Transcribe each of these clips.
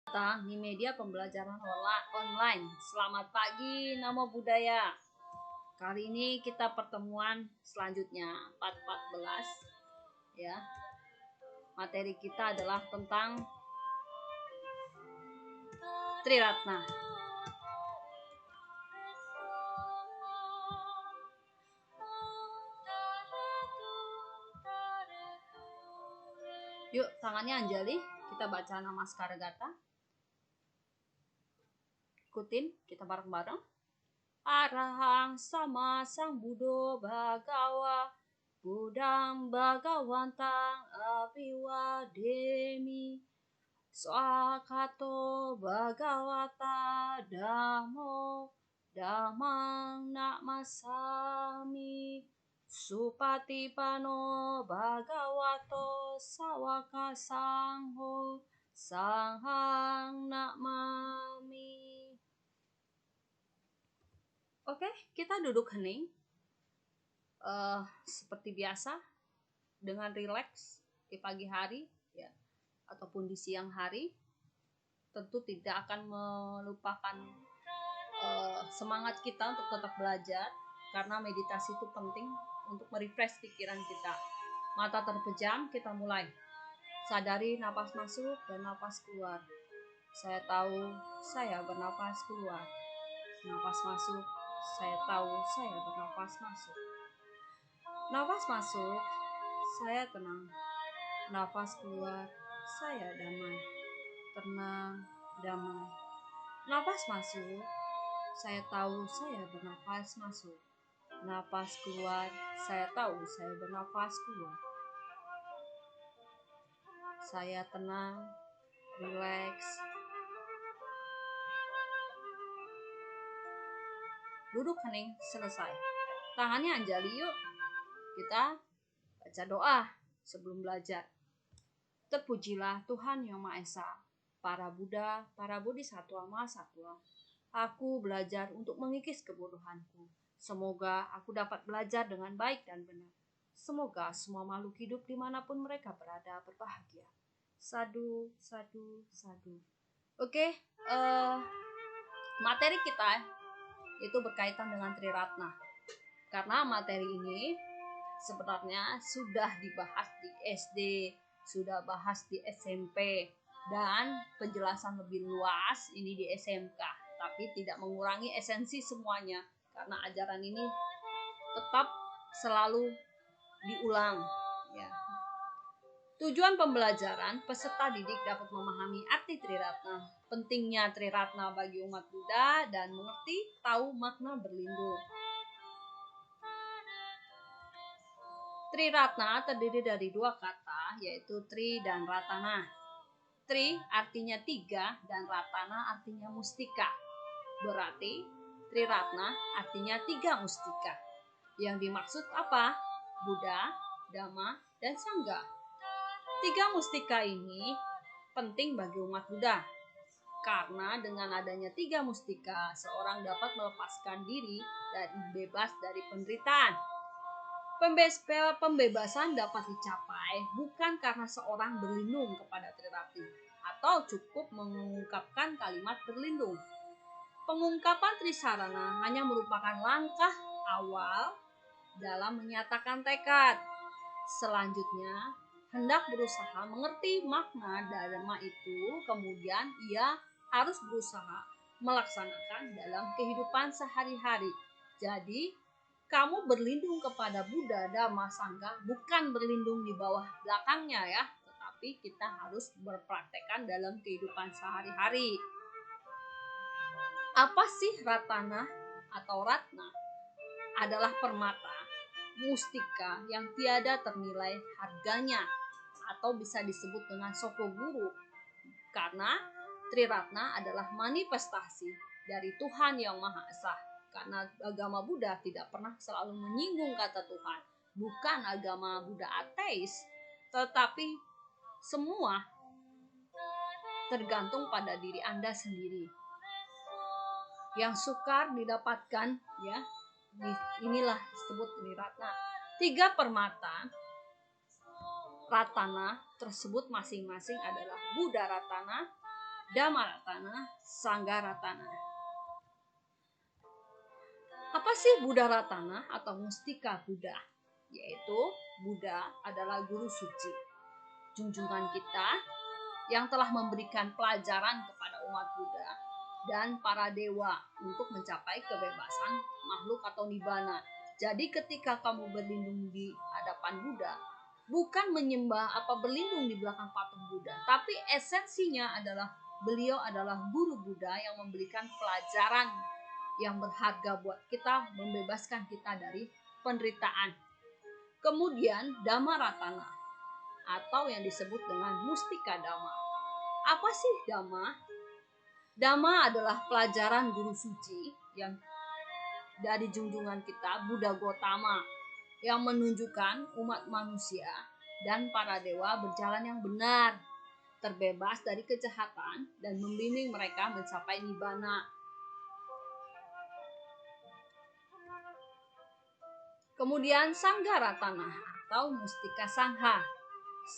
Di media pembelajaran online. Selamat pagi, Namo Buddhaya. Kali ini kita pertemuan selanjutnya part 14 ya. Materi kita adalah tentang Triratna. Yuk, tangannya Anjali, kita baca Namaskara Gata. Ikutin kita bareng-bareng. Arahang sama sang Buddho Bhagawa Buddhang Bhagawantang Abiwademi Swakato Bhagawata Dhammo Dhammang Namasami Supatipano Bhagavato Sawaka Sangho Sanghang Namami. Oke, kita duduk hening seperti biasa dengan rileks di pagi hari ya, ataupun di siang hari. Tentu tidak akan melupakan semangat kita untuk tetap belajar, karena meditasi itu penting untuk merefresh pikiran kita. Mata terpejam, kita mulai. Sadari napas masuk dan napas keluar. Saya tahu saya bernapas keluar. Napas masuk, saya tahu saya bernapas masuk. Napas masuk, saya tenang. Napas keluar, saya damai. Tenang, damai. Napas masuk, saya tahu saya bernapas masuk. Napas keluar, saya tahu saya bernapas keluar. Saya tenang, rileks. Duduk hening, selesai. Tangannya Anjali, yuk. Kita baca doa sebelum belajar. Terpujilah Tuhan Yang Maha Esa, para Buddha, para Bodhisattva, Mahasatwa. Aku belajar untuk mengikis kebodohanku. Semoga aku dapat belajar dengan baik dan benar. Semoga semua makhluk hidup dimanapun mereka berada berbahagia. Sadu, sadu, sadu. Oke, materi kita itu berkaitan dengan Triratna. Karena materi ini sebenarnya sudah dibahas di SD, sudah bahas di SMP, dan penjelasan lebih luas ini di SMK. Tapi tidak mengurangi esensi semuanya, karena ajaran ini tetap selalu diulang ya. Tujuan pembelajaran, peserta didik dapat memahami arti Triratna, pentingnya Triratna bagi umat Buddha, dan mengerti tahu makna berlindung. Triratna terdiri dari dua kata, yaitu Tri dan Ratana. Tri artinya tiga dan Ratana artinya mustika. Berarti Triratna artinya tiga mustika. Yang dimaksud apa? Buddha, Dhamma, dan Sangha. Tiga mustika ini penting bagi umat Buddha, karena dengan adanya tiga mustika, seorang dapat melepaskan diri dan bebas dari penderitaan. Pembebasan dapat dicapai bukan karena seorang berlindung kepada Triratna atau cukup mengungkapkan kalimat berlindung. Pengungkapan Trisarana hanya merupakan langkah awal dalam menyatakan tekad. Selanjutnya, hendak berusaha mengerti makna dharma itu, kemudian ia harus berusaha melaksanakan dalam kehidupan sehari-hari. Jadi, kamu berlindung kepada Buddha, Dhamma, Sangha, bukan berlindung di bawah belakangnya ya, tetapi kita harus berpraktekkan dalam kehidupan sehari-hari. Apa sih Ratana atau Ratna? Adalah permata, mustika yang tiada ternilai harganya, atau bisa disebut dengan Soko Guru, karena Triratna adalah manifestasi dari Tuhan Yang Maha Esa. Karena agama Buddha tidak pernah selalu menyinggung kata Tuhan, bukan agama Buddha ateis, tetapi semua tergantung pada diri Anda sendiri. Yang sukar didapatkan ya, inilah disebut Triratna. Tiga permata Ratana tersebut masing-masing adalah Buddha Ratana, Dhammaratana, Sanggaratana. Apa sih Buddha Ratana atau mustika Buddha? Yaitu Buddha adalah guru suci, junjungan kita yang telah memberikan pelajaran kepada umat Buddha dan para dewa untuk mencapai kebebasan makhluk atau nibbana. Jadi ketika kamu berlindung di hadapan Buddha, bukan menyembah apa berlindung di belakang patung Buddha, tapi esensinya adalah beliau adalah guru Buddha yang memberikan pelajaran yang berharga buat kita, membebaskan kita dari penderitaan. Kemudian Dhammaratana atau yang disebut dengan mustika Dhamma. Apa sih Dhamma? Dhamma adalah pelajaran guru suci yang dari junjungan kita Buddha Gautama yang menunjukkan umat manusia dan para dewa berjalan yang benar, terbebas dari kejahatan dan membimbing mereka mencapai nibbana. Kemudian Sanggaratana atau mustika Sangha.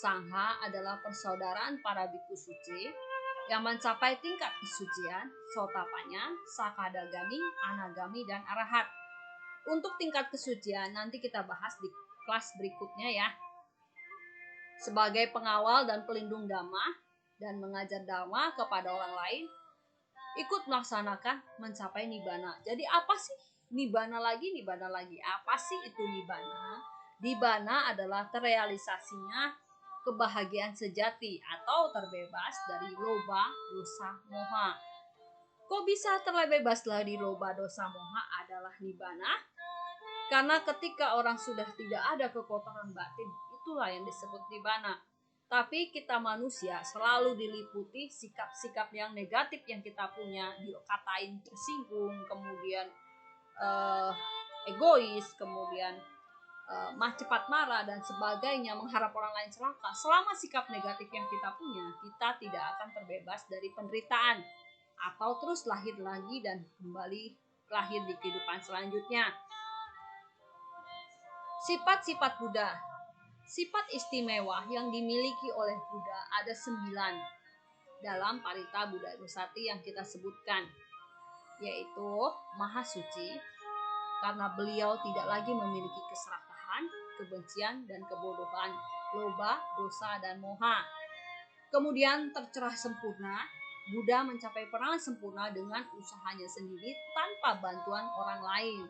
Sangha adalah persaudaraan para biku suci yang mencapai tingkat kesucian, Sotapanya, Sakadagami, Anagami, dan Arahat. Untuk tingkat kesucian nanti kita bahas di kelas berikutnya ya. Sebagai pengawal dan pelindung Dhamma dan mengajar Dhamma kepada orang lain, ikut melaksanakan mencapai nibbana. Jadi apa sih nibbana lagi? Apa sih itu nibbana? Nibbana adalah terrealisasinya kebahagiaan sejati atau terbebas dari loba, dosa, moha. Kok bisa terbebas dari loba, dosa, moha adalah nibbana? Karena ketika orang sudah tidak ada kekotoran batin, itulah yang disebut nibbana. Tapi kita manusia selalu diliputi sikap-sikap yang negatif yang kita punya, dikatain tersinggung, kemudian egois, kemudian cepat marah dan sebagainya, mengharap orang lain celaka. Selama sikap negatif yang kita punya, kita tidak akan terbebas dari penderitaan atau terus lahir lagi dan kembali lahir di kehidupan selanjutnya. Sifat-sifat Buddha. Sifat istimewa yang dimiliki oleh Buddha ada 9 dalam Parita Buddha Nusati yang kita sebutkan, yaitu Maha Suci, karena beliau tidak lagi memiliki keserakahan, kebencian, dan kebodohan, loba, dosa, dan moha. Kemudian tercerah sempurna, Buddha mencapai perangai sempurna dengan usahanya sendiri tanpa bantuan orang lain.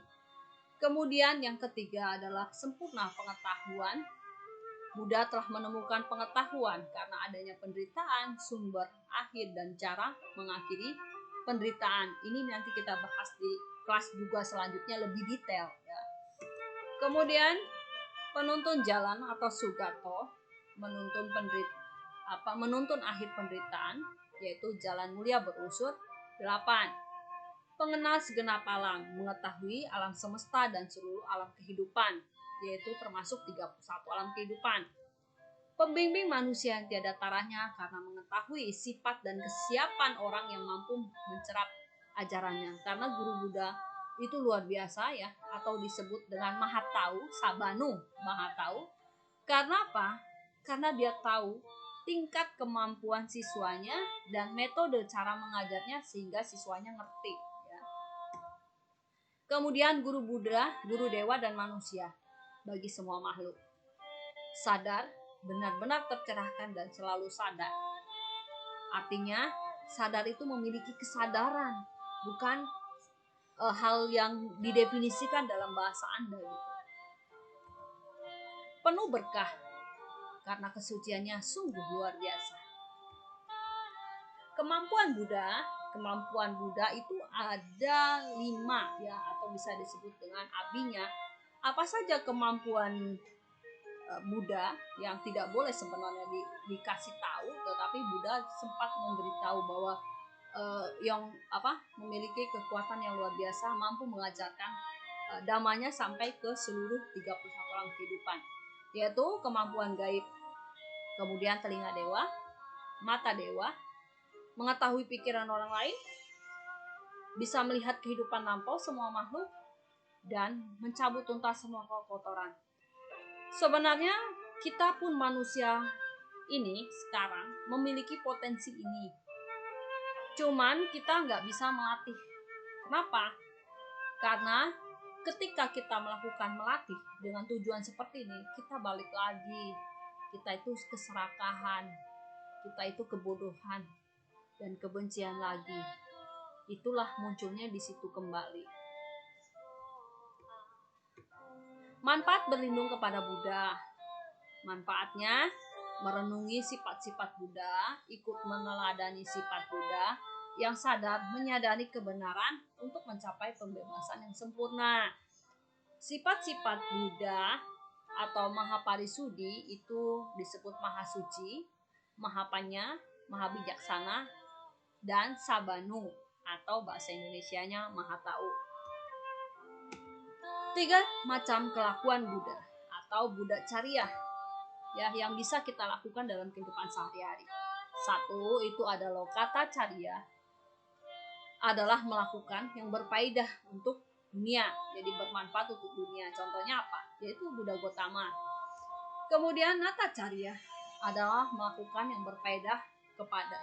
Kemudian yang ketiga adalah sempurna pengetahuan. Buddha telah menemukan pengetahuan karena adanya penderitaan, sumber, akhir, dan cara mengakhiri penderitaan. Ini nanti kita bahas di kelas juga selanjutnya lebih detail ya. Kemudian penuntun jalan atau Sugato menuntun akhir penderitaan, yaitu jalan mulia berunsur 8. Pengenal segenap alam, mengetahui alam semesta dan seluruh alam kehidupan, yaitu termasuk 31 alam kehidupan. Pembimbing manusia yang tiada taranya karena mengetahui sifat dan kesiapan orang yang mampu mencerap ajarannya. Karena guru Buddha itu luar biasa ya, atau disebut dengan Maha Tahu, Sabanu, Maha Tahu. Karena apa? Karena dia tahu tingkat kemampuan siswanya dan metode cara mengajarnya sehingga siswanya ngerti ya. Kemudian guru Buddha, guru dewa dan manusia bagi semua makhluk. Sadar, benar-benar tercerahkan dan selalu sadar. Artinya, sadar itu memiliki kesadaran, bukan hal yang didefinisikan dalam bahasa Anda gitu. Penuh berkah karena kesuciannya sungguh luar biasa. Kemampuan Buddha itu ada 5 ya, atau bisa disebut dengan abinya. Apa saja kemampuan Buddha yang tidak boleh sebenarnya dikasih tahu, tetapi Buddha sempat memberitahu bahwa yang memiliki kekuatan yang luar biasa, mampu mengajarkan dhammanya sampai ke seluruh 31 alam kehidupan, yaitu kemampuan gaib, kemudian telinga dewa, mata dewa, mengetahui pikiran orang lain, bisa melihat kehidupan lampau semua makhluk, dan mencabut tuntas semua kekotoran. Sebenarnya kita pun manusia ini sekarang memiliki potensi ini. Cuman kita nggak bisa melatih. Kenapa? Karena ketika kita melatih dengan tujuan seperti ini, kita balik lagi. Kita itu keserakahan, kita itu kebodohan, dan kebencian lagi. Itulah munculnya di situ kembali. Manfaat berlindung kepada Buddha. Manfaatnya merenungi sifat-sifat Buddha, ikut meneladani sifat Buddha yang sadar menyadari kebenaran untuk mencapai pembebasan yang sempurna. Sifat-sifat Buddha atau Mahaparisudi itu disebut Maha Suci, Mahapanya, Maha Bijaksana, dan Sabanu atau bahasa Indonesianya Maha Tahu. 3 macam kelakuan Buddha atau Buddha Carya ya yang bisa kita lakukan dalam kehidupan sehari-hari. 1 itu ada Lokata Carya, adalah melakukan yang berfaedah untuk dunia, jadi bermanfaat untuk dunia. Contohnya apa? Yaitu Buddha Gotama. Kemudian Nata Carya adalah melakukan yang berfaedah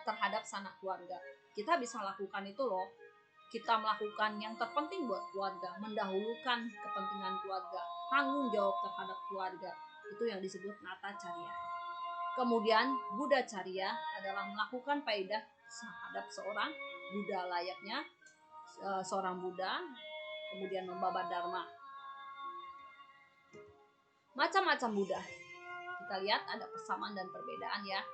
terhadap sanak keluarga. Kita bisa lakukan itu loh. Kita melakukan yang terpenting buat keluarga, mendahulukan kepentingan keluarga, tanggung jawab terhadap keluarga. Itu yang disebut Nata Carya. Kemudian Buddha Carya adalah melakukan faedah terhadap seorang Buddha, layaknya seorang Buddha, kemudian membabar Dharma. Macam-macam Buddha. Kita lihat ada persamaan dan perbedaan ya.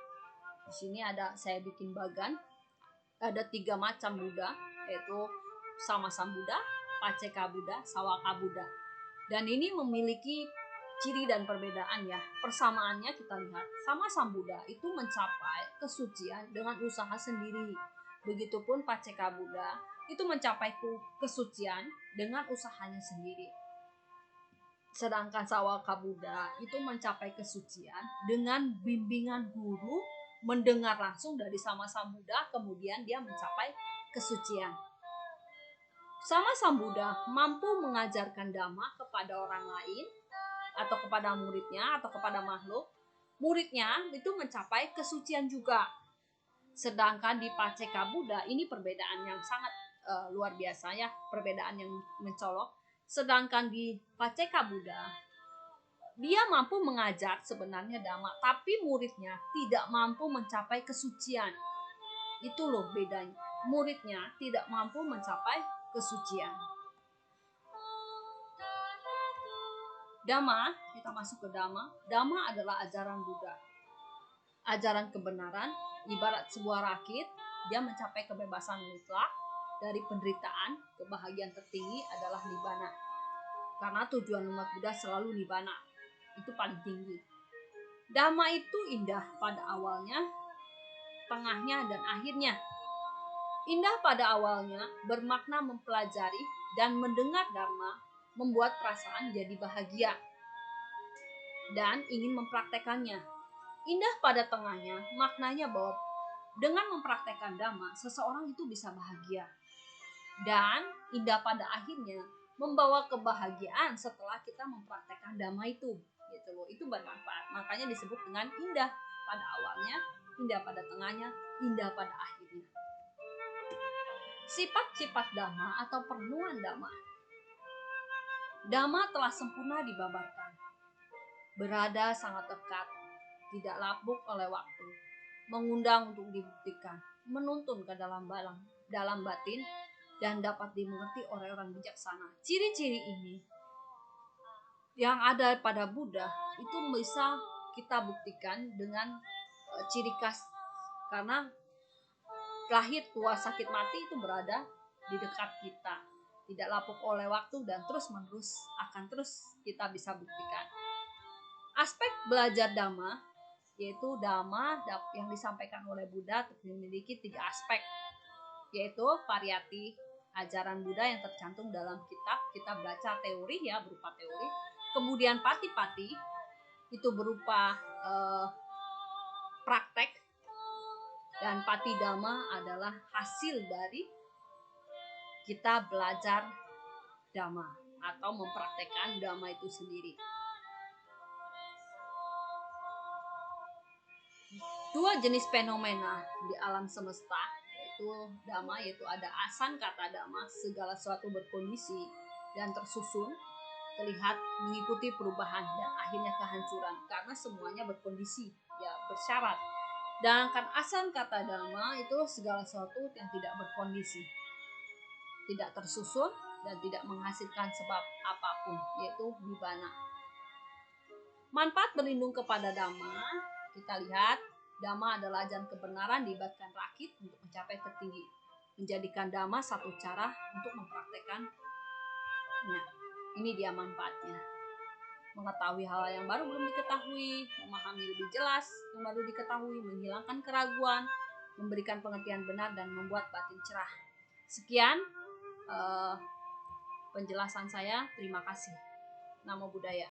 Di sini saya bikin bagan. Ada 3 macam Buddha, yaitu Sama-sama Buddha, Paceka Buddha, Sawaka Buddha. Dan ini memiliki ciri dan perbedaan ya. Persamaannya kita lihat, Sama-sama Buddha itu mencapai kesucian dengan usaha sendiri. Begitupun Paceka Buddha itu mencapai kesucian dengan usahanya sendiri. Sedangkan Sawaka Buddha itu mencapai kesucian dengan bimbingan guru, mendengar langsung dari Sama-sama Buddha, kemudian dia mencapai kesucian. Sama-sama Buddha mampu mengajarkan Dhamma kepada orang lain, atau kepada muridnya, atau kepada makhluk. Muridnya itu mencapai kesucian juga. Sedangkan di Paceka Buddha ini perbedaan yang sangat luar biasa ya, perbedaan yang mencolok. Sedangkan di Paceka Buddha, dia mampu mengajar sebenarnya Dhamma, tapi muridnya tidak mampu mencapai kesucian. Itu loh bedanya. Muridnya tidak mampu mencapai kesucian. Dhamma, kita masuk ke Dhamma. Dhamma adalah ajaran Buddha. Ajaran kebenaran, ibarat sebuah rakit, dia mencapai kebebasan mutlak dari penderitaan. Kebahagiaan tertinggi adalah nibbana. Karena tujuan umat Buddha selalu nibbana. Itu paling tinggi. Dhamma itu indah pada awalnya, tengahnya, dan akhirnya. Indah pada awalnya bermakna mempelajari dan mendengar Dhamma, membuat perasaan jadi bahagia dan ingin mempraktekannya. Indah pada tengahnya, maknanya bahwa dengan mempraktekkan Dhamma, seseorang itu bisa bahagia. Dan indah pada akhirnya, membawa kebahagiaan setelah kita mempraktekkan Dhamma itu. Gitu loh. Itu bermanfaat. Makanya disebut dengan indah pada awalnya, indah pada tengahnya, indah pada akhirnya. Sifat-sifat Dhamma atau perenungan Dhamma. Dhamma telah sempurna dibabarkan. Berada sangat dekat, tidak lapuk oleh waktu, mengundang untuk dibuktikan, menuntun ke dalam batin, dan dapat dimengerti oleh orang bijaksana. Ciri-ciri ini yang ada pada Buddha itu bisa kita buktikan dengan ciri khas, karena lahir, tua, sakit, mati itu berada di dekat kita, tidak lapuk oleh waktu, dan terus-menerus akan terus kita bisa buktikan. Aspek belajar Dhamma, yaitu Dhamma yang disampaikan oleh Buddha memiliki 3 aspek, yaitu variati, ajaran Buddha yang tercantum dalam kitab, kita baca teori ya, berupa teori. Kemudian pati-pati, itu berupa praktek, dan pati Dhamma adalah hasil dari kita belajar Dhamma atau mempraktekkan Dhamma itu sendiri. 2 jenis fenomena di alam semesta, yaitu dhamma, yaitu ada asan kata dhamma, segala sesuatu berkondisi dan tersusun, terlihat mengikuti perubahan dan akhirnya kehancuran karena semuanya berkondisi, ya bersyarat. Sedangkan asan kata dhamma itu segala sesuatu yang tidak berkondisi, tidak tersusun dan tidak menghasilkan sebab apapun, yaitu nibbana. Manfaat berlindung kepada dhamma, kita lihat dhamma adalah ajaran kebenaran dilibatkan rakit untuk mencapai tertinggi, menjadikan dhamma satu cara untuk mempraktekannya. Ini dia manfaatnya. Mengetahui hal yang baru belum diketahui, memahami lebih jelas yang baru diketahui, menghilangkan keraguan, memberikan pengertian benar dan membuat batin cerah. Sekian penjelasan saya. Terima kasih. Namo Buddhaya.